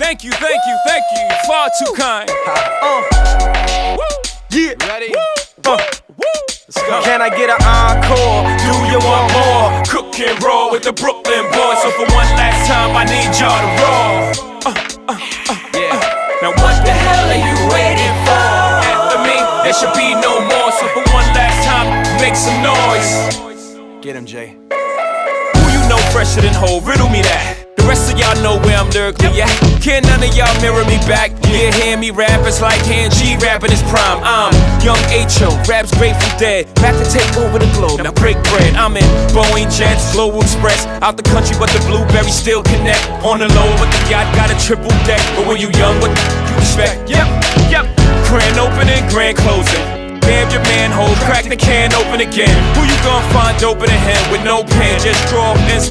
Thank you, far too kind. Yeah. Ready? Let's go. Can I get an encore? Do you want more? Cook and roll with the Brooklyn boys. So for one last time, I need y'all to roll. Yeah. Now what the hell are you waiting for? After me, there should be no more. So for one last time, make some noise. Get him, Jay. Who you know fresher than Ho? Riddle me that. The rest of y'all know where I'm lyrically at. Can't none of y'all mirror me back. Yeah, hear me rap, it's like hand G rapping his prime. I'm young H.O., raps Grateful Dead, back to take over the globe, now break bread. I'm in Boeing Jets, Global Express, out the country but the blueberries still connect. On the low but the yacht got a triple deck. But when you young, what you expect? Yep. Grand opening, grand closing. Damn your manhole, crack the can open again. Who you gonna find open a hand with no pen? Just draw and